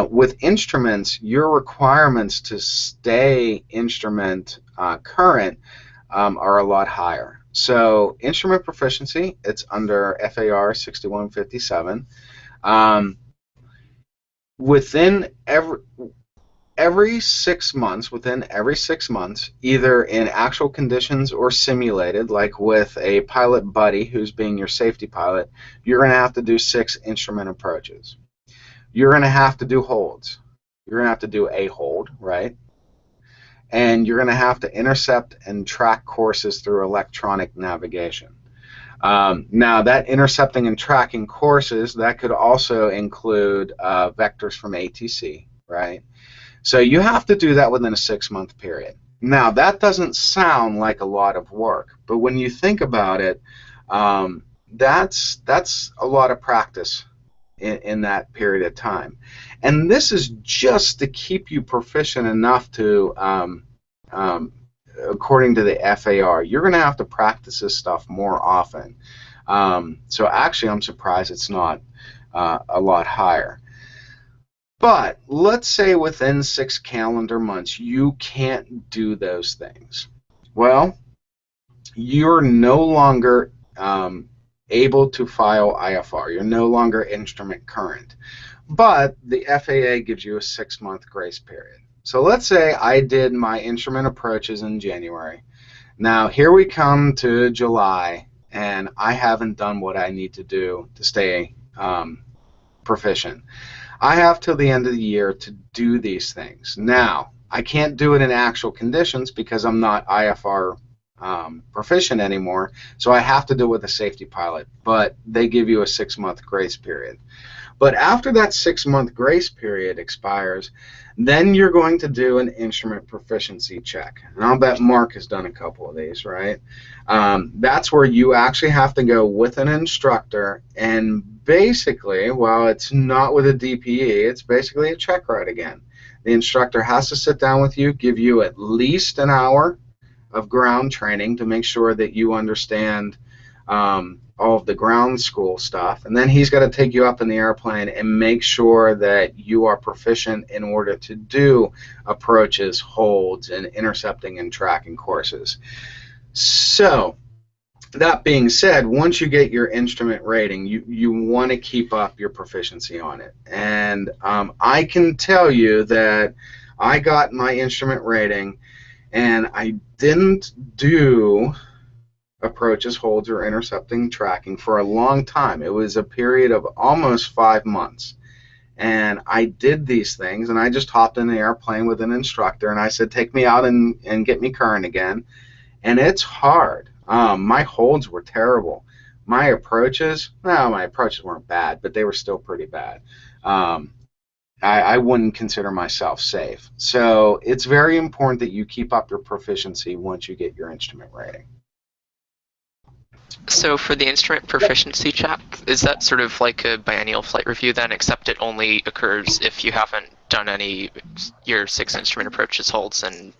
With instruments, your requirements to stay instrument current are a lot higher. So instrument proficiency, it's under FAR 6157. Within every 6 months, either in actual conditions or simulated, like with a pilot buddy who's being your safety pilot, you're going to have to do 6 instrument approaches. You're going to have to do holds. You're going to have to do a hold, right? And you're going to have to intercept and track courses through electronic navigation. Now, that intercepting and tracking courses, that could also include vectors from ATC, right? So you have to do that within a 6-month period. Now, that doesn't sound like a lot of work, but when you think about it, that's a lot of practice in that period of time. And this is just to keep you proficient enough to, according to the FAR, you're going to have to practice this stuff more often. So actually, I'm surprised it's not a lot higher. But let's say within 6 calendar months you can't do those things. Well, you're no longer able to file IFR. You're no longer instrument current. But the FAA gives you a 6-month grace period. So let's say I did my instrument approaches in January. Now here we come to July, and I haven't done what I need to do to stay proficient. I have till the end of the year to do these things. Now, I can't do it in actual conditions because I'm not IFR proficient anymore, so I have to do it with a safety pilot, but they give you a 6-month grace period. But after that 6-month grace period expires, then you're going to do an instrument proficiency check. And I'll bet Mark has done a couple of these, right? That's where you actually have to go with an instructor, and basically, while it's not with a DPE, it's basically a check ride again. The instructor has to sit down with you, give you at least an hour of ground training to make sure that you understand all of the ground school stuff, and then he's got to take you up in the airplane and make sure that you are proficient in order to do approaches, holds, and intercepting and tracking courses. So that being said, once you get your instrument rating, you want to keep up your proficiency on it. And I can tell you that I got my instrument rating, and I didn't do approaches, holds, or intercepting tracking for a long time. It was a period of almost 5 months. And I did these things, and I just hopped in the airplane with an instructor, and I said, take me out and get me current again. And it's hard. My holds were terrible. My approaches, well, my approaches weren't bad, but they were still pretty bad. I wouldn't consider myself safe. So it's very important that you keep up your proficiency once you get your instrument rating. So for the instrument proficiency check, is that sort of like a biennial flight review then, except it only occurs if you haven't done any your 6 instrument approaches, holds, and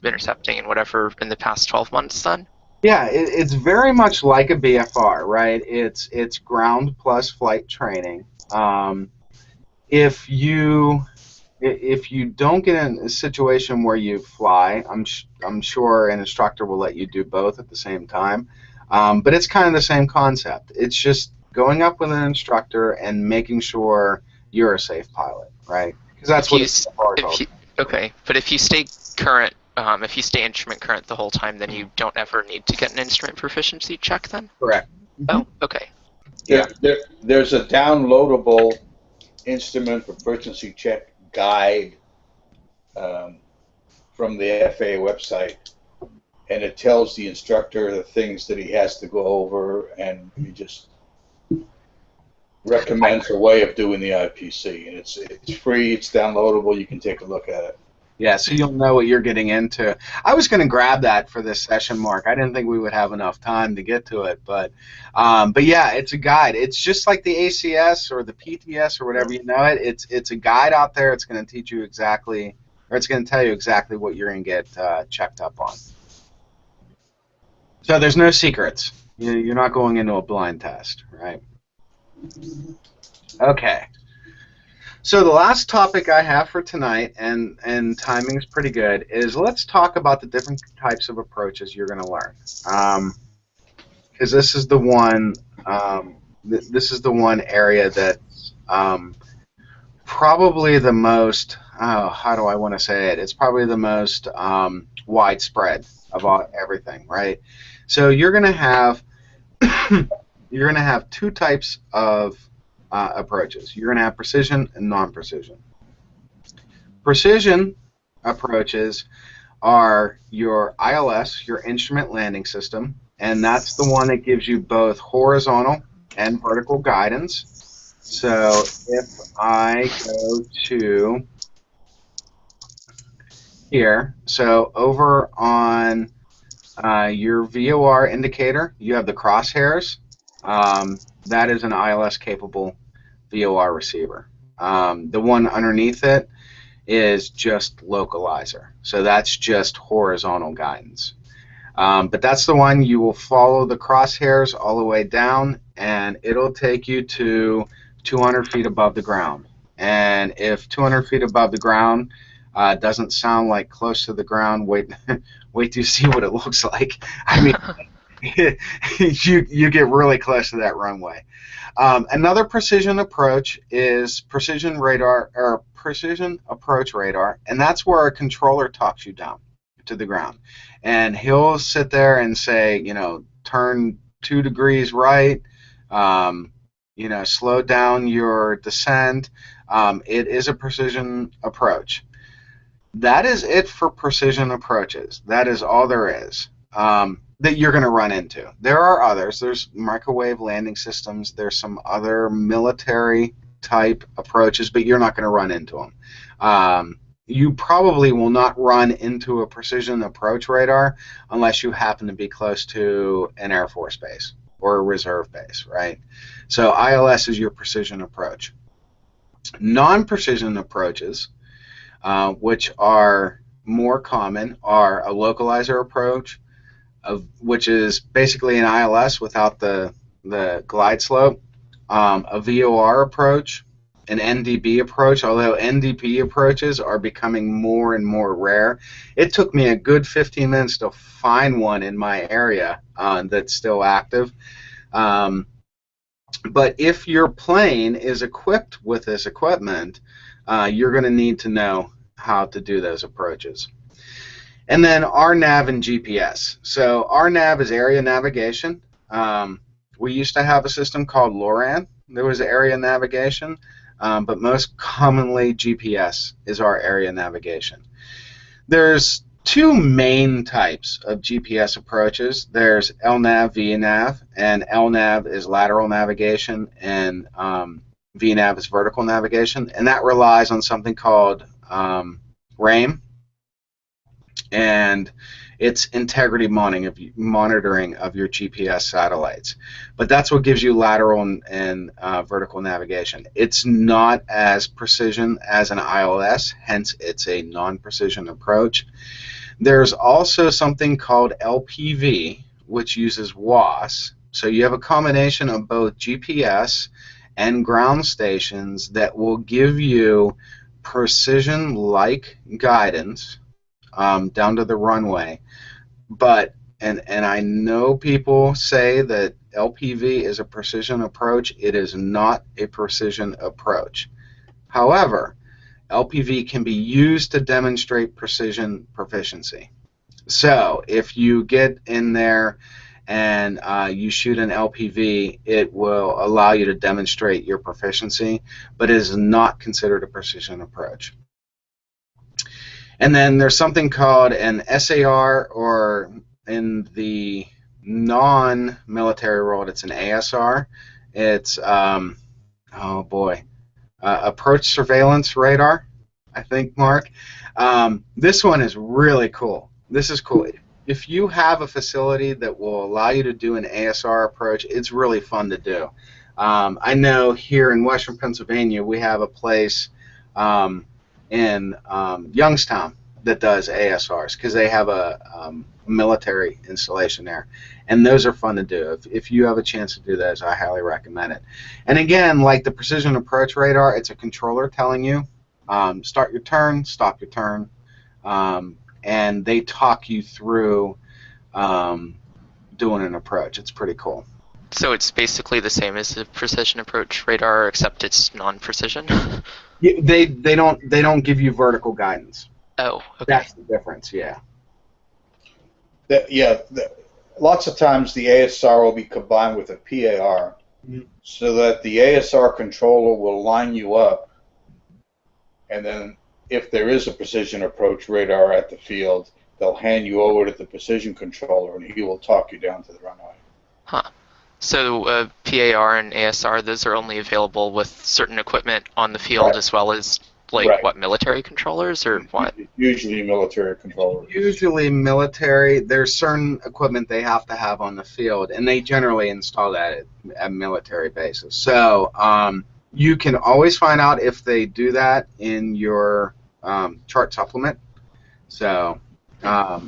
intercepting and whatever in the past 12 months then? Yeah, it's very much like a BFR, right? It's ground plus flight training. If you don't get in a situation where you fly, I'm sure an instructor will let you do both at the same time. But it's kind of the same concept. It's just going up with an instructor and making sure you're a safe pilot, right? Because that's what it's called. Okay, but if you stay current, if you stay instrument current the whole time, then you don't ever need to get an instrument proficiency check then? Correct. Oh, okay. Yeah. There's a downloadable instrument proficiency check guide from the FAA website, and it tells the instructor the things that he has to go over, and he just recommends a way of doing the IPC. And it's free, it's downloadable, you can take a look at it. Yeah, so you'll know what you're getting into. I was going to grab that for this session, Mark. I didn't think we would have enough time to get to it, but yeah, it's a guide. It's just like the ACS or the PTS or whatever you know it. It's a guide out there. It's going to teach you exactly, or it's going to tell you exactly what you're going to get checked up on. So there's no secrets. You're not going into a blind test, right? Okay. So the last topic I have for tonight, and timing's pretty good, is let's talk about the different types of approaches you're going to learn. Because this is the one, area that's probably the most. How do I want to say it? It's probably the most widespread of everything, right? So you're going to have two types of approaches. You're going to have precision and non-precision. Precision approaches are your ILS, your instrument landing system, and that's the one that gives you both horizontal and vertical guidance. So if I go to here, so over on your VOR indicator, you have the crosshairs. That is an ILS-capable VOR receiver. The one underneath it is just localizer. So that's just horizontal guidance. But that's the one you will follow the crosshairs all the way down, and it'll take you to 200 feet above the ground. And if 200 feet above the ground doesn't sound like close to the ground, wait till you see what it looks like. I mean, you get really close to that runway. Another precision approach is precision radar, or precision approach radar, and that's where a controller talks you down to the ground, and he'll sit there and say, turn 2 degrees right, slow down your descent. It is a precision approach. That is it for precision approaches. That is all there is that you're going to run into. There are others. There's microwave landing systems. There's some other military type approaches, but you're not going to run into them. You probably will not run into a precision approach radar unless you happen to be close to an Air Force base or a reserve base, right? So ILS is your precision approach. Non-precision approaches, which are more common, are a localizer approach, which is basically an ILS without the glide slope, a VOR approach, an NDB approach, although NDB approaches are becoming more and more rare. It took me a good 15 minutes to find one in my area that's still active. But if your plane is equipped with this equipment, you're going to need to know how to do those approaches. And then RNAV and GPS. So RNAV is area navigation. We used to have a system called LORAN. There was area navigation, but most commonly GPS is our area navigation. There's two main types of GPS approaches. There's LNAV, VNAV, and LNAV is lateral navigation, and VNAV is vertical navigation, and that relies on something called RAIM, and it's integrity monitoring of your GPS satellites. But that's what gives you lateral and vertical navigation. It's not as precision as an ILS, hence it's a non-precision approach. There's also something called LPV, which uses WAAS. So you have a combination of both GPS and ground stations that will give you precision-like guidance down to the runway. But, and I know people say that LPV is a precision approach. It is not a precision approach. However, LPV can be used to demonstrate precision proficiency. So if you get in there and you shoot an LPV, it will allow you to demonstrate your proficiency, but it is not considered a precision approach. And then there's something called an SAR, or in the non-military world, it's an ASR. It's, oh boy, approach surveillance radar, I think, Mark. This one is really cool. This is cool. If you have a facility that will allow you to do an ASR approach, it's really fun to do. I know here in Western Pennsylvania we have a place in Youngstown that does ASRs because they have a military installation there, and those are fun to do. If you have a chance to do those, I highly recommend it. And again, like the precision approach radar, it's a controller telling you start your turn, stop your turn, and they talk you through doing an approach. It's pretty cool. So it's basically the same as the precision approach radar, except it's non-precision. They don't give you vertical guidance. Oh, okay. That's the difference. Yeah. Lots of times the ASR will be combined with a PAR, so that the ASR controller will line you up, and then if there is a precision approach radar at the field, they'll hand you over to the precision controller, and he will talk you down to the runway. Huh. So PAR and ASR, those are only available with certain equipment on the field, as well as, like, what, military controllers, or what? Usually military controllers. Usually military. There's certain equipment they have to have on the field, and they generally install that at military bases. So you can always find out if they do that in your chart supplement. So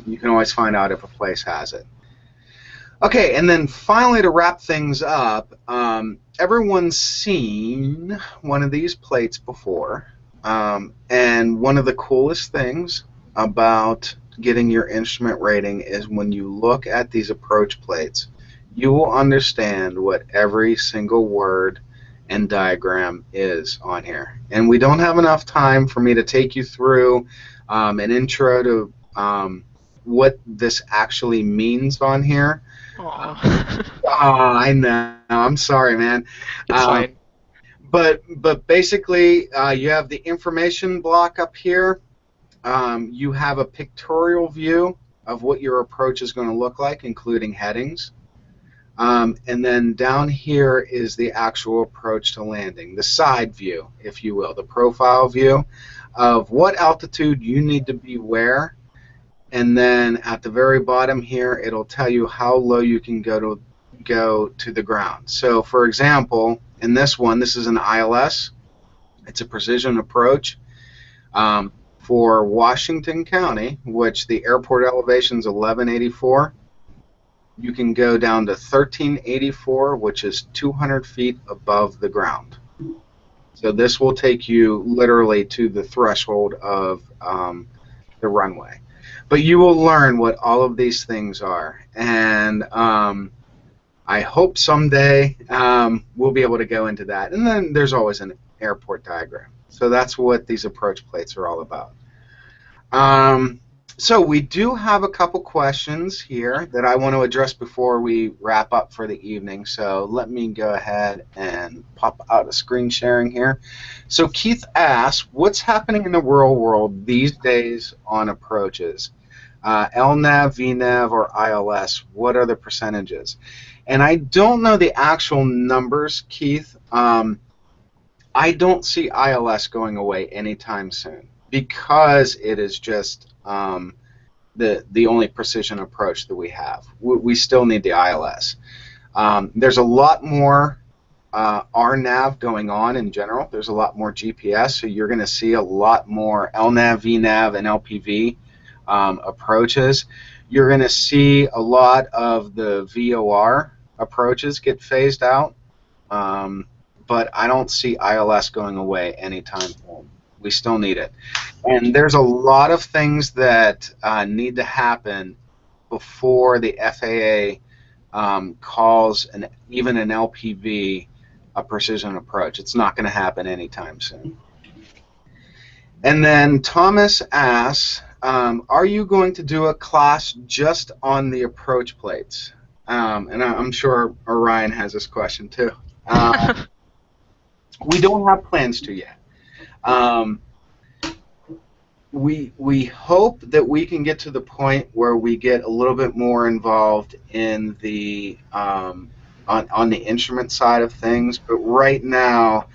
you can always find out if a place has it. Okay, and then finally, to wrap things up, everyone's seen one of these plates before, and one of the coolest things about getting your instrument rating is when you look at these approach plates, you will understand what every single word and diagram is on here. And we don't have enough time for me to take you through an intro to what this actually means on here. I know. I'm sorry, man. It's fine. But basically, you have the information block up here. You have a pictorial view of what your approach is going to look like, including headings. And then down here is the actual approach to landing, the side view, if you will, the profile view of what altitude you need to be where. And then at the very bottom here, it'll tell you how low you can go to the ground. So for example, in this one, this is an ILS. It's a precision approach. For Washington County, which the airport elevation is 1184, you can go down to 1384, which is 200 feet above the ground. So this will take you literally to the threshold of the runway. But you will learn what all of these things are. And I hope someday we'll be able to go into that. And then there's always an airport diagram. So that's what these approach plates are all about. So we do have a couple questions here that I want to address before we wrap up for the evening. So let me go ahead and pop out a screen sharing here. So Keith asks, what's happening in the real world these days on approaches? LNAV, VNAV, or ILS, what are the percentages? And I don't know the actual numbers, Keith. I don't see ILS going away anytime soon because it is just the only precision approach that we have. We still need the ILS. There's a lot more RNAV going on in general. There's a lot more GPS, so you're going to see a lot more LNAV, VNAV, and LPV approaches. You're going to see a lot of the VOR approaches get phased out, but I don't see ILS going away anytime soon. We still need it. And there's a lot of things that need to happen before the FAA calls even an LPV a precision approach. It's not going to happen anytime soon. And then Thomas asks, are you going to do a class just on the approach plates? And I'm sure Orion has this question too. We don't have plans to yet. We hope that we can get to the point where we get a little bit more involved in the on the instrument side of things, but right now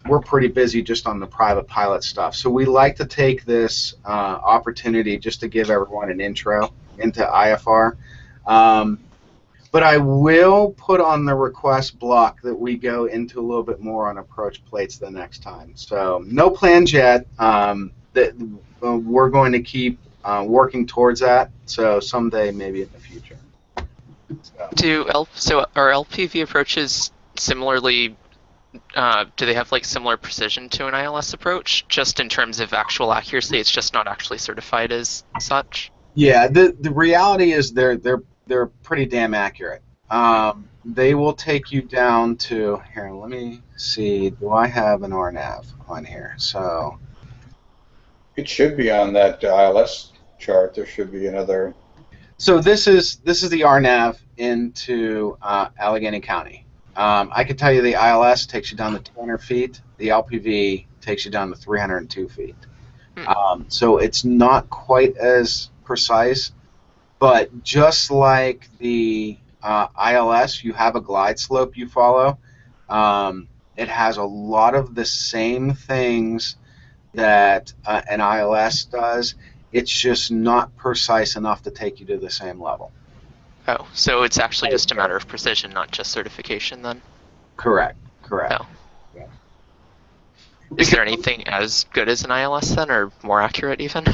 we're pretty busy just on the private pilot stuff. So we like to take this opportunity just to give everyone an intro into IFR. But I will put on the request block that we go into a little bit more on approach plates the next time. So no plans yet. That we're going to keep working towards that. So someday, maybe in the future. So are LPV approaches similarly? Do they have like similar precision to an ILS approach? Just in terms of actual accuracy, it's just not actually certified as such. Yeah, the reality is they're pretty damn accurate. They will take you down to here. Let me see. Do I have an RNAV on here? So it should be on that ILS chart. There should be another. So this is the RNAV into Allegheny County. I can tell you the ILS takes you down to 200 feet. The LPV takes you down to 302 feet. So it's not quite as precise, but just like the ILS, you have a glide slope you follow. It has a lot of the same things that an ILS does. It's just not precise enough to take you to the same level. Oh, so it's actually just a matter of precision, not just certification then? Correct. Oh. Yeah. Is there anything as good as an ILS then, or more accurate even?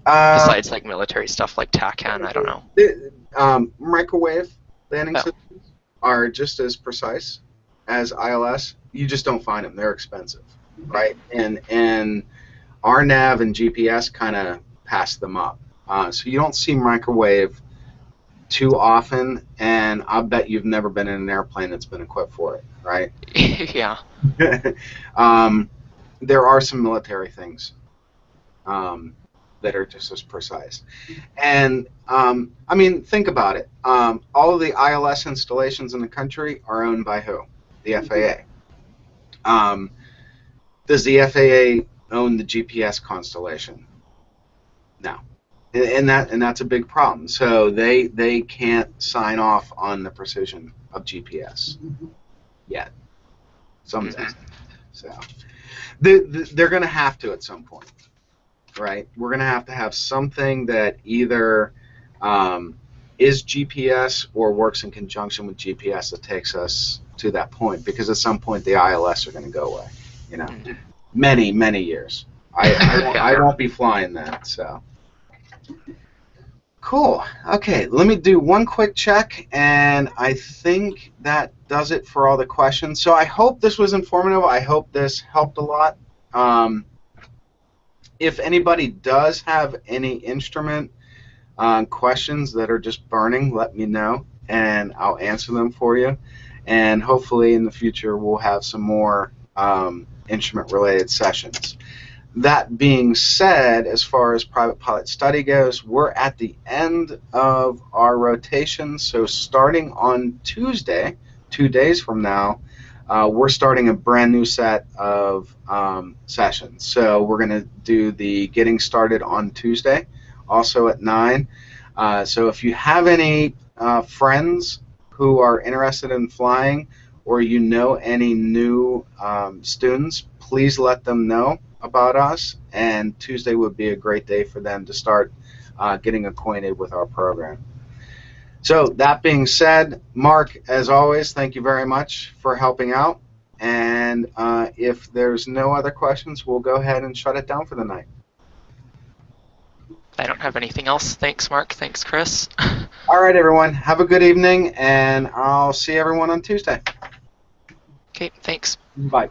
Besides like military stuff like TACAN, I don't know. Microwave landing systems are just as precise as ILS. You just don't find them. They're expensive, right? And RNAV and GPS kind of pass them up. So you don't see microwave too often, and I bet you've never been in an airplane that's been equipped for it, right? Yeah. There are some military things that are just as precise. And, I mean, think about it. All of the ILS installations in the country are owned by who? The FAA. Does the FAA own the GPS constellation? No. and that's a big problem. So they can't sign off on the precision of GPS yet. Someday. So they're going to have to at some point, right? We're going to have something that either is GPS or works in conjunction with GPS that takes us to that point, because at some point the ILS are going to go away. You know, many years. I won't be flying that. So cool. Okay, let me do one quick check, and I think that does it for all the questions. So I hope this was informative. I hope this helped a lot. If anybody does have any instrument questions that are just burning, let me know, and I'll answer them for you. And hopefully in the future we'll have some more instrument-related sessions. That being said, as far as private pilot study goes, we're at the end of our rotation. So starting on Tuesday, 2 days from now, we're starting a brand new set of sessions. So we're going to do the getting started on Tuesday, also at 9. So if you have any friends who are interested in flying, or you know any new students, please let them know about us, and Tuesday would be a great day for them to start getting acquainted with our program. So that being said, Mark, as always, thank you very much for helping out, and if there's no other questions, we'll go ahead and shut it down for the night. I don't have anything else. Thanks, Mark. Thanks, Chris. All right, everyone. Have a good evening, and I'll see everyone on Tuesday. Okay, thanks. Bye.